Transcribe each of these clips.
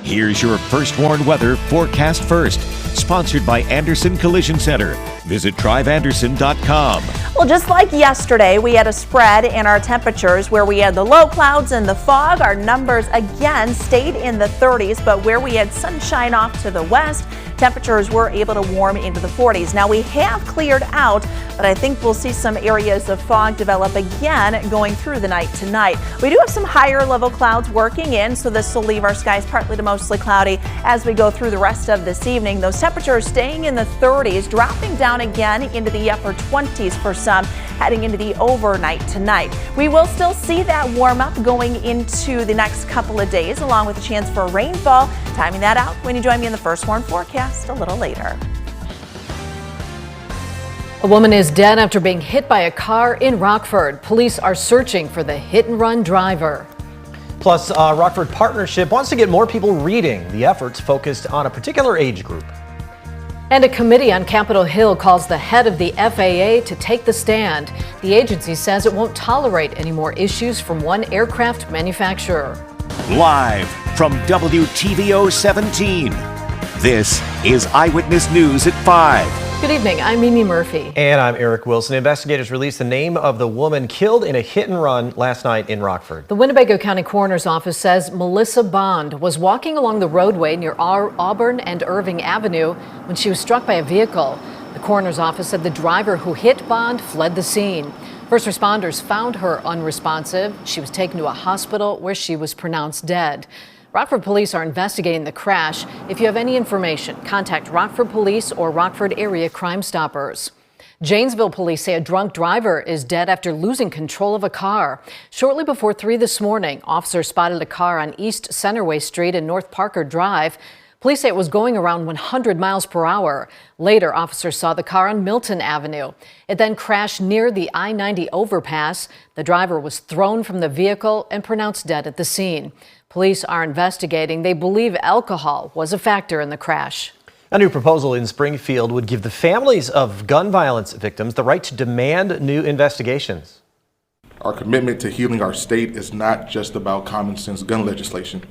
Here's your First Warn Weather Forecast First, sponsored by Anderson Collision Center. Visit driveanderson.com. Well, just like yesterday, we had a spread in our temperatures where we had the low clouds and the fog. Our numbers again stayed in the 30s, but where we had sunshine off to the west, temperatures were able to warm into the 40s. Now we have cleared out, but I think we'll see some areas of fog develop again going through the night tonight. We do have some higher level clouds working in, so this will leave our skies partly to mostly cloudy as we go through the rest of this evening. Those temperatures staying in the 30s, dropping down again into the upper 20s for some, heading into the overnight tonight. We will still see that warm up going into the next couple of days, along with a chance for rainfall. Timing that out when you join me in the First Warn forecast a little later. A woman is dead after being hit by a car in Rockford. Police are searching for the hit-and-run driver. Plus, Rockford Partnership wants to get more people reading. The effort's focused on a particular age group. And a committee on Capitol Hill calls the head of the FAA to take the stand. The agency says it won't tolerate any more issues from one aircraft manufacturer. Live from WTVO 17, this is Eyewitness News at 5. Good evening, I'm Mimi Murphy. And I'm Eric Wilson. Investigators released the name of the woman killed in a hit and run last night in Rockford. The Winnebago County Coroner's Office says Melissa Bond was walking along the roadway near Auburn and Irving Avenue when she was struck by a vehicle. The Coroner's Office said the driver who hit Bond fled the scene. First responders found her unresponsive. She was taken to a hospital where she was pronounced dead. Rockford police are investigating the crash. If you have any information, contact Rockford Police or Rockford Area Crime Stoppers. Janesville police say a drunk driver is dead after losing control of a car. Shortly before 3 this morning, officers spotted a car on East Centerway Street and North Parker Drive. Police say it was going around 100 miles per hour. Later, officers saw the car on Milton Avenue. It then crashed near the I-90 overpass. The driver was thrown from the vehicle and pronounced dead at the scene. Police are investigating. They believe alcohol was a factor in the crash. A new proposal in Springfield would give the families of gun violence victims the right to demand new investigations. Our commitment to healing our state is not just about common sense gun legislation.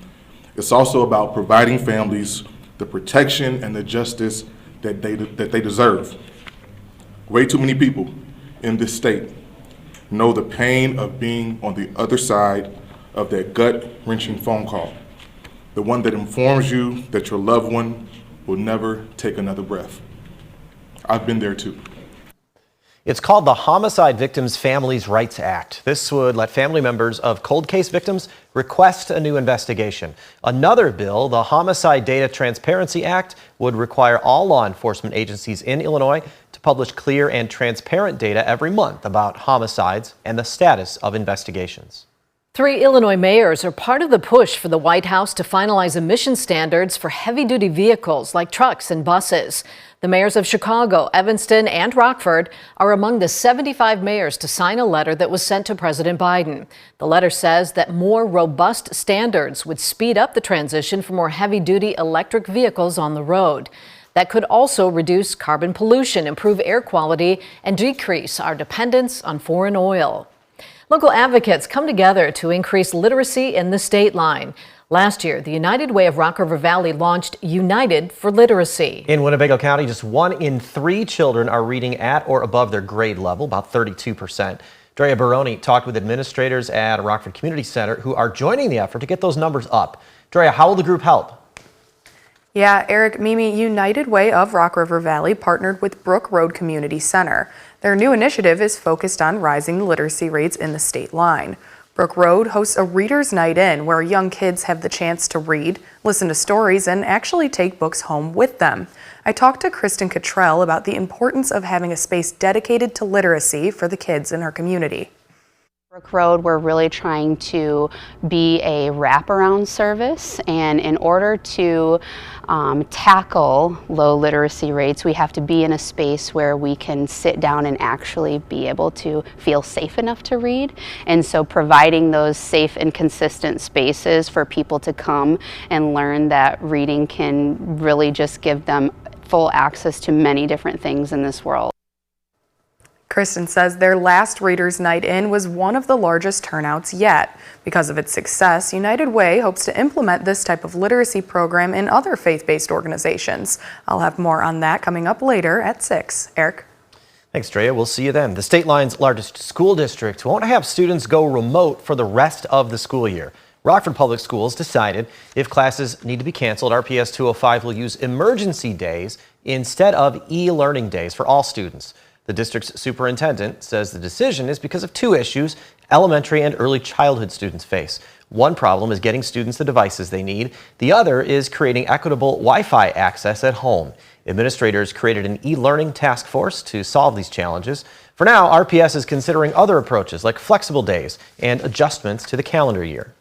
It's also about providing families the protection and the justice that they deserve. Way too many people in this state know the pain of being on the other side of that gut-wrenching phone call, the one that informs you that your loved one will never take another breath. I've been there too. It's called the Homicide Victims Families' Rights Act. This would let family members of cold case victims request a new investigation. Another bill, the Homicide Data Transparency Act, would require all law enforcement agencies in Illinois to publish clear and transparent data every month about homicides and the status of investigations. 3 Illinois mayors are part of the push for the White House to finalize emission standards for heavy-duty vehicles like trucks and buses. The mayors of Chicago, Evanston, and Rockford are among the 75 mayors to sign a letter that was sent to President Biden. The letter says that more robust standards would speed up the transition for more heavy-duty electric vehicles on the road. That could also reduce carbon pollution, improve air quality, and decrease our dependence on foreign oil. Local advocates come together to increase literacy in the state line. Last year, the United Way of Rock River Valley launched United for Literacy. In Winnebago County, just 1 in 3 children are reading at or above their grade level, about 32%. Drea Baroni talked with administrators at Rockford Community Center who are joining the effort to get those numbers up. Drea, how will the group help? Yeah, Eric, Mimi, United Way of Rock River Valley partnered with Brook Road Community Center. Their new initiative is focused on rising literacy rates in the state line. Brook Road hosts a Reader's Night In where young kids have the chance to read, listen to stories, and actually take books home with them. I talked to Kristen Cottrell about the importance of having a space dedicated to literacy for the kids in her community. Brook Road, we're really trying to be a wraparound service, and in order to tackle low literacy rates, we have to be in a space where we can sit down and actually be able to feel safe enough to read. And so providing those safe and consistent spaces for people to come and learn that reading can really just give them full access to many different things in this world. Kristen says their last Readers Night In was one of the largest turnouts yet. Because of its success, United Way hopes to implement this type of literacy program in other faith-based organizations. I'll have more on that coming up later at 6. Eric? Thanks, Drea. We'll see you then. The state line's largest school district won't have students go remote for the rest of the school year. Rockford Public Schools decided if classes need to be canceled, RPS 205 will use emergency days instead of e-learning days for all students. The district's superintendent says the decision is because of two issues elementary and early childhood students face. One problem is getting students the devices they need. The other is creating equitable Wi-Fi access at home. Administrators created an e-learning task force to solve these challenges. For now, RPS is considering other approaches like flexible days and adjustments to the calendar year.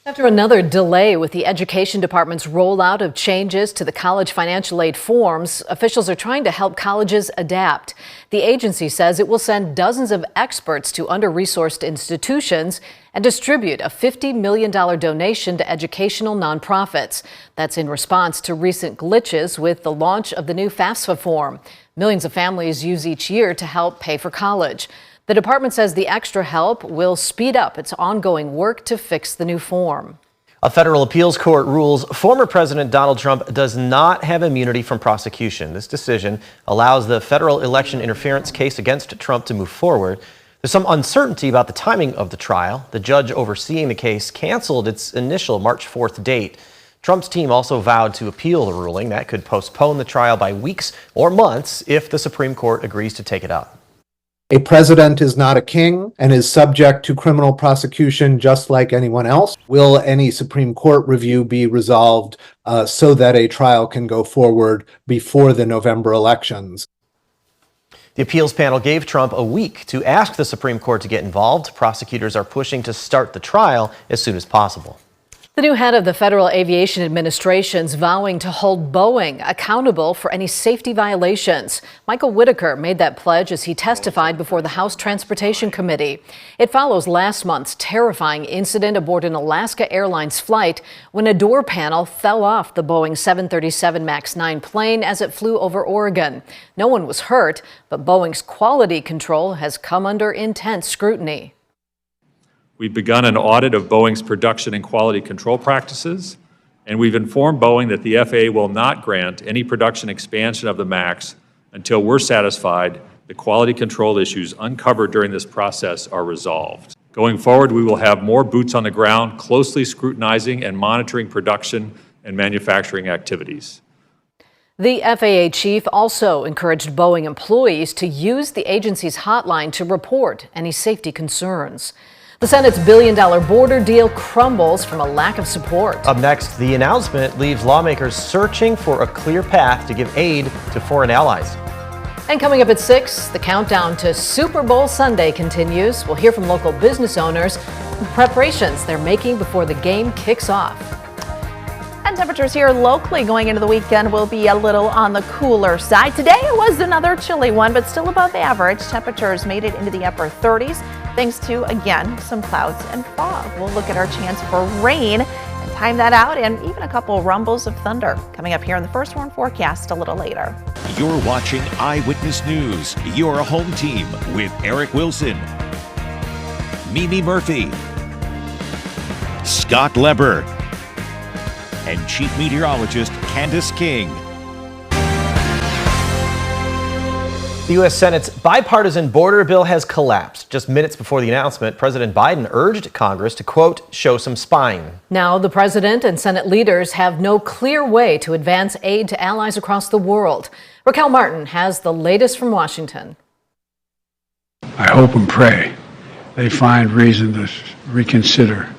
After another delay with the Education Department's rollout of changes to the college financial aid forms, officials are trying to help colleges adapt. The agency says it will send dozens of experts to under-resourced institutions and distribute a $50 million donation to educational nonprofits. That's in response to recent glitches with the launch of the new FAFSA form. Millions of families use each year to help pay for college. The department says the extra help will speed up its ongoing work to fix the new form. A federal appeals court rules former President Donald Trump does not have immunity from prosecution. This decision allows the federal election interference case against Trump to move forward. There's some uncertainty about the timing of the trial. The judge overseeing the case canceled its initial March 4th date. Trump's team also vowed to appeal the ruling. That could postpone the trial by weeks or months if the Supreme Court agrees to take it up. A president is not a king and is subject to criminal prosecution just like anyone else. Will any Supreme Court review be resolved so that a trial can go forward before the November elections? The appeals panel gave Trump a week to ask the Supreme Court to get involved. Prosecutors are pushing to start the trial as soon as possible. The new head of the Federal Aviation Administration's vowing to hold Boeing accountable for any safety violations. Michael Whitaker made that pledge as he testified before the House Transportation Committee. It follows last month's terrifying incident aboard an Alaska Airlines flight when a door panel fell off the Boeing 737 MAX 9 plane as it flew over Oregon. No one was hurt, but Boeing's quality control has come under intense scrutiny. We've begun an audit of Boeing's production and quality control practices, and we've informed Boeing that the FAA will not grant any production expansion of the MAX until we're satisfied the quality control issues uncovered during this process are resolved. Going forward, we will have more boots on the ground, closely scrutinizing and monitoring production and manufacturing activities. The FAA chief also encouraged Boeing employees to use the agency's hotline to report any safety concerns. The Senate's billion-dollar border deal crumbles from a lack of support. Up next, the announcement leaves lawmakers searching for a clear path to give aid to foreign allies. And coming up at 6, the countdown to Super Bowl Sunday continues. We'll hear from local business owners and preparations they're making before the game kicks off. And temperatures here locally going into the weekend will be a little on the cooler side. Today it was another chilly one, but still above average. Temperatures made it into the upper 30s thanks to, again, some clouds and fog. We'll look at our chance for rain and time that out, and even a couple rumbles of thunder coming up here in the first warn forecast a little later. You're watching Eyewitness News, your home team with Eric Wilson, Mimi Murphy, Scott Leber, and Chief Meteorologist Candace King. The U.S. Senate's bipartisan border bill has collapsed. Just minutes before the announcement, President Biden urged Congress to, quote, show some spine. Now, the president and Senate leaders have no clear way to advance aid to allies across the world. Raquel Martin has the latest from Washington. I hope and pray they find reason to reconsider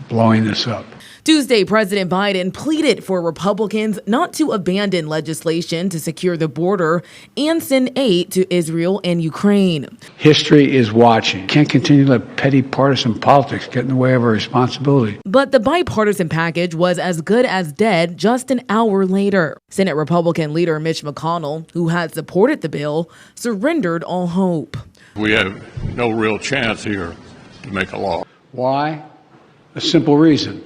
blowing this up. Tuesday, President Biden pleaded for Republicans not to abandon legislation to secure the border and send aid to Israel and Ukraine. History is watching. Can't continue to let petty partisan politics get in the way of our responsibility. But the bipartisan package was as good as dead just an hour later. Senate Republican leader Mitch McConnell, who had supported the bill, surrendered all hope. We have no real chance here to make a law. Why? A simple reason.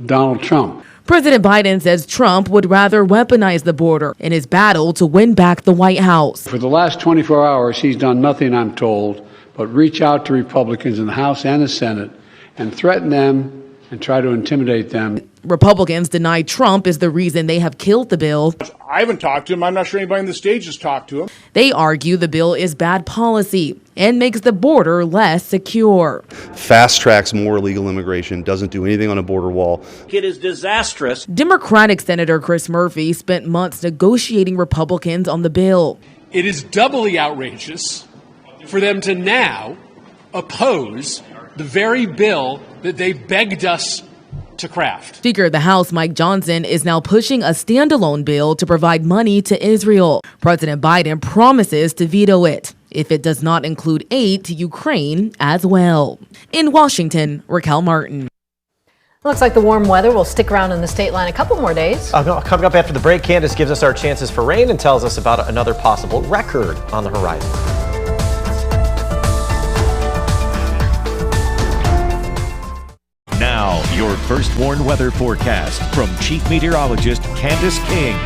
Donald Trump. President Biden says Trump would rather weaponize the border in his battle to win back the White House. For the last 24 hours, he's done nothing, I'm told, but reach out to Republicans in the House and the Senate and threaten them and try to intimidate them. Republicans deny Trump is the reason they have killed the bill. I haven't talked to him. I'm not sure anybody on the stage has talked to him. They argue the bill is bad policy and makes the border less secure. Fast tracks more illegal immigration, doesn't do anything on a border wall. It is disastrous. Democratic Senator Chris Murphy spent months negotiating Republicans on the bill. It is doubly outrageous for them to now oppose the very bill that they begged us to craft. Speaker of the House Mike Johnson is now pushing a standalone bill to provide money to Israel. President Biden promises to veto it if it does not include aid to Ukraine as well. In Washington, Raquel Martin. Looks like the warm weather will stick around in the state line a couple more days. Coming up after the break, Candace gives us our chances for rain and tells us about another possible record on the horizon. Now, your first warned weather forecast from Chief Meteorologist Candace King.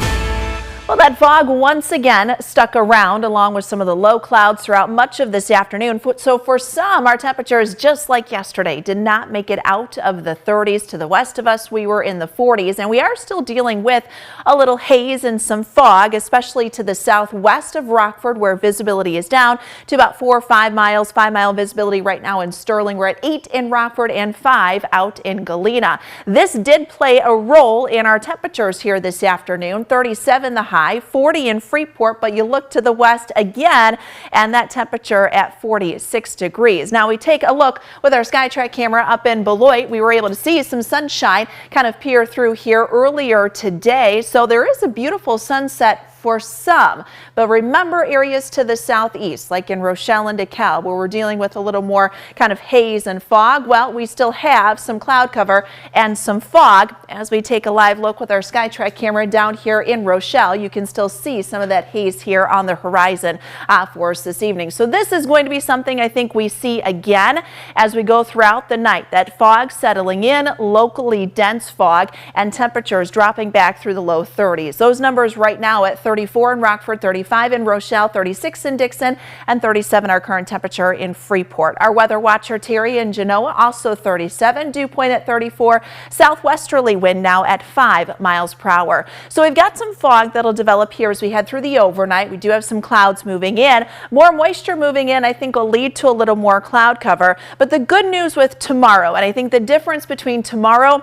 Well, that fog once again stuck around along with some of the low clouds throughout much of this afternoon. So for some, our temperatures, just like yesterday, did not make it out of the 30s. To the west of us, we were in the 40s, and we are still dealing with a little haze and some fog, especially to the southwest of Rockford, where visibility is down to about 4 or 5 miles. 5-mile visibility right now in Sterling. We're at 8 in Rockford and 5 out in Galena. This did play a role in our temperatures here this afternoon. 37 the high, 40 in Freeport, but you look to the west again and that temperature at 46 degrees. Now we take a look with our SkyTrack camera up in Beloit. We were able to see some sunshine kind of peer through here earlier today. So there is a beautiful sunset for some, but remember areas to the southeast, like in Rochelle and DeKalb, where we're dealing with a little more kind of haze and fog. Well, we still have some cloud cover and some fog. As we take a live look with our SkyTrack camera down here in Rochelle, you can still see some of that haze here on the horizon for us this evening. So this is going to be something I think we see again as we go throughout the night. That fog settling in, locally dense fog, and temperatures dropping back through the low 30s. Those numbers right now at 34 in Rockford, 35 in Rochelle, 36 in Dixon, and 37 our current temperature in Freeport. Our weather watcher Terry in Genoa also 37, dew point at 34, southwesterly wind now at 5 miles per hour. So we've got some fog that'll develop here as we head through the overnight. We do have some clouds moving in. More moisture moving in I think will lead to a little more cloud cover. But the good news with tomorrow, and I think the difference between tomorrow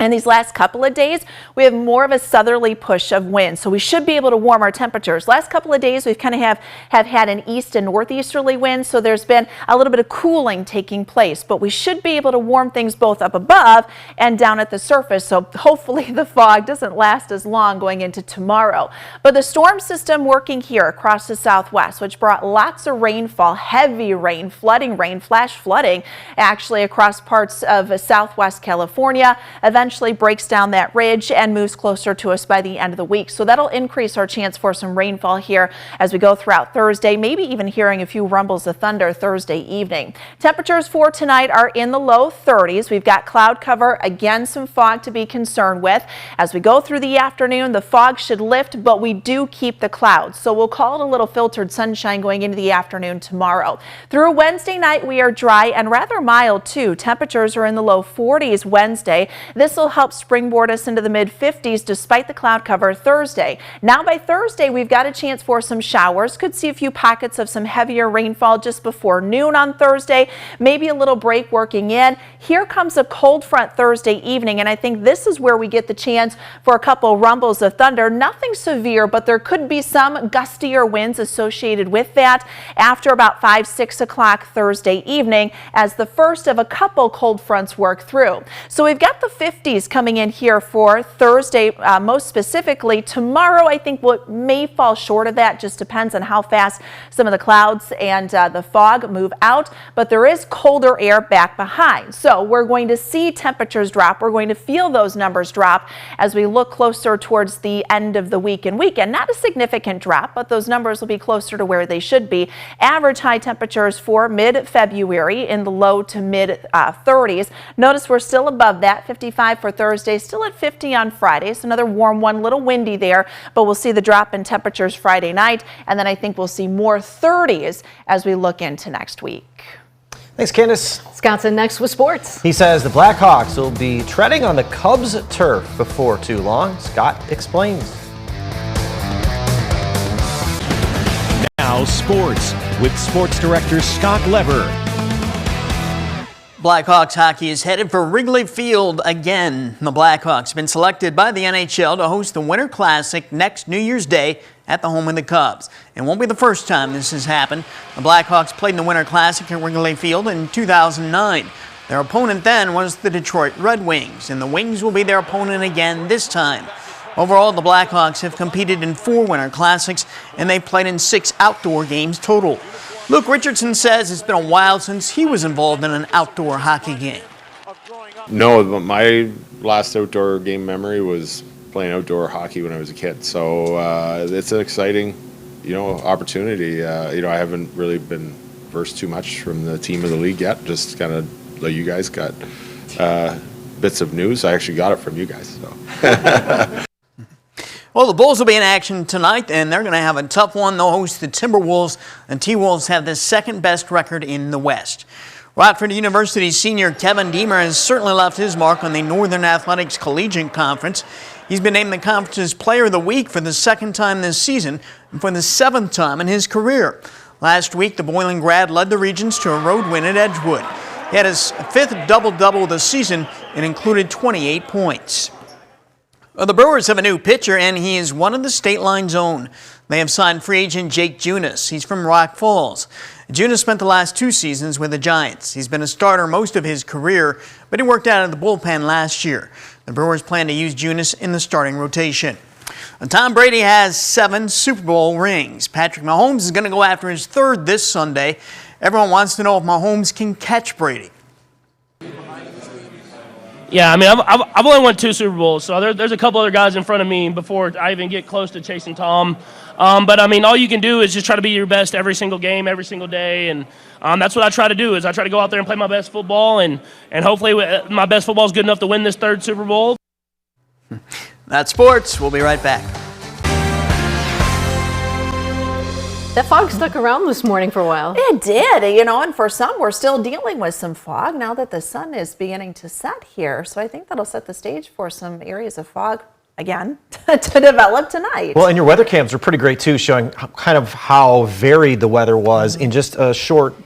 and these last couple of days, we have more of a southerly push of wind, so we should be able to warm our temperatures. Last couple of days, we've kind of have had an east and northeasterly wind, so there's been a little bit of cooling taking place, but we should be able to warm things both up above and down at the surface, so hopefully the fog doesn't last as long going into tomorrow. But the storm system working here across the southwest, which brought lots of rainfall, heavy rain, flooding rain, flash flooding, actually across parts of southwest California, eventually breaks down that ridge and moves closer to us by the end of the week. So that'll increase our chance for some rainfall here as we go throughout Thursday, maybe even hearing a few rumbles of thunder Thursday evening. Temperatures for tonight are in the low 30s. We've got cloud cover, again some fog to be concerned with. As we go through the afternoon, the fog should lift, but we do keep the clouds. So we'll call it a little filtered sunshine going into the afternoon tomorrow. Through Wednesday night, we are dry and rather mild too. Temperatures are in the low 40s Wednesday. This will help springboard us into the mid-50s despite the cloud cover Thursday. Now by Thursday, we've got a chance for some showers. Could see a few pockets of some heavier rainfall just before noon on Thursday. Maybe a little break working in. Here comes a cold front Thursday evening, and I think this is where we get the chance for a couple rumbles of thunder. Nothing severe, but there could be some gustier winds associated with that after about 5, 6 o'clock Thursday evening as the first of a couple cold fronts work through. So we've got the 50s coming in here for Thursday, most specifically. Tomorrow, I think what may fall short of that just depends on how fast some of the clouds and the fog move out, but there is colder air back behind. So we're going to see temperatures drop. We're going to feel those numbers drop as we look closer towards the end of the week and weekend. Not a significant drop, but those numbers will be closer to where they should be. Average high temperatures for mid-February in the low to mid 30s. Notice we're still above that, 55 55 for Thursday, still at 50 on Friday. It's another warm one, little windy there, but we'll see the drop in temperatures Friday night, and then I think we'll see more 30s as we look into next week. Thanks, Candace. Scott's in next with sports. He says the Blackhawks will be treading on the Cubs' turf before too long. Scott explains. Now sports with sports director Scott Lever. Blackhawks hockey is headed for Wrigley Field again. The Blackhawks have been selected by the NHL to host the Winter Classic next New Year's Day at the home of the Cubs. It won't be the first time this has happened. The Blackhawks played in the Winter Classic at Wrigley Field in 2009. Their opponent then was the Detroit Red Wings, and the Wings will be their opponent again this time. Overall, the Blackhawks have competed in 4 Winter Classics, and they've played in 6 outdoor games total. Luke Richardson says it's been a while since he was involved in an outdoor hockey game. No, but my last outdoor game memory was playing outdoor hockey when I was a kid. So it's an exciting, opportunity. I haven't really been versed too much from the team of the league yet. Just kind of like you guys got bits of news. I actually got it from you guys. So. Well, the Bulls will be in action tonight, and they're going to have a tough one. They'll host the Timberwolves, and T-Wolves have the second best record in the West. Rockford University senior Kevin Deemer has certainly left his mark on the Northern Athletics Collegiate Conference. He's been named the conference's Player of the Week for the second time this season and for the 7th time in his career. Last week, the Boiling grad led the Regions to a road win at Edgewood. He had his 5th double-double of the season and included 28 points. Well, the Brewers have a new pitcher, and he is one of the state line's own. They have signed free agent Jake Junis. He's from Rock Falls. Junis spent the last 2 seasons with the Giants. He's been a starter most of his career, but he worked out of the bullpen last year. The Brewers plan to use Junis in the starting rotation. And Tom Brady has 7 Super Bowl rings. Patrick Mahomes is going to go after his 3rd this Sunday. Everyone wants to know if Mahomes can catch Brady. Yeah, I mean, I've only won 2 Super Bowls, so there's a couple other guys in front of me before I even get close to chasing Tom. But, I mean, all you can do is just try to be your best every single game, every single day, and that's what I try to do is I try to go out there and play my best football, and hopefully my best football is good enough to win this 3rd Super Bowl. That's sports. We'll be right back. That fog stuck around this morning for a while. It did, and for some, we're still dealing with some fog now that the sun is beginning to set here. So I think that'll set the stage for some areas of fog, again, to develop tonight. Well, and your weather cams are pretty great, too, showing kind of how varied the weather was in just a short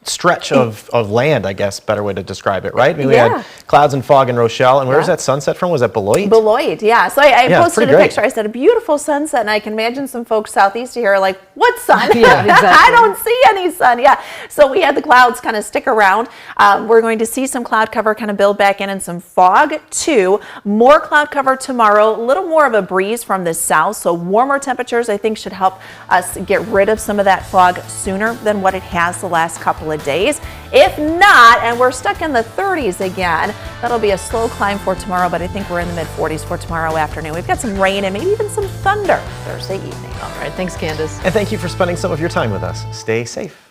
stretch of land, I guess, better way to describe it, right? I mean, we had clouds and fog in Rochelle, and where was that sunset from? Was that Beloit? Beloit, yeah. So I posted a picture. I said, a beautiful sunset, and I can imagine some folks southeast here are like, what sun? Yeah, exactly. I don't see any sun. Yeah. So we had the clouds kind of stick around. We're going to see some cloud cover kind of build back in and some fog, too. More cloud cover tomorrow, a little more of a breeze from the south, so warmer temperatures, I think, should help us get rid of some of that fog sooner than what it has the last couple of days. If not, and we're stuck in the 30s again, that'll be a slow climb for tomorrow, but I think we're in the mid-40s for tomorrow afternoon. We've got some rain and maybe even some thunder Thursday evening. All right, thanks, Candace. And thank you for spending some of your time with us. Stay safe.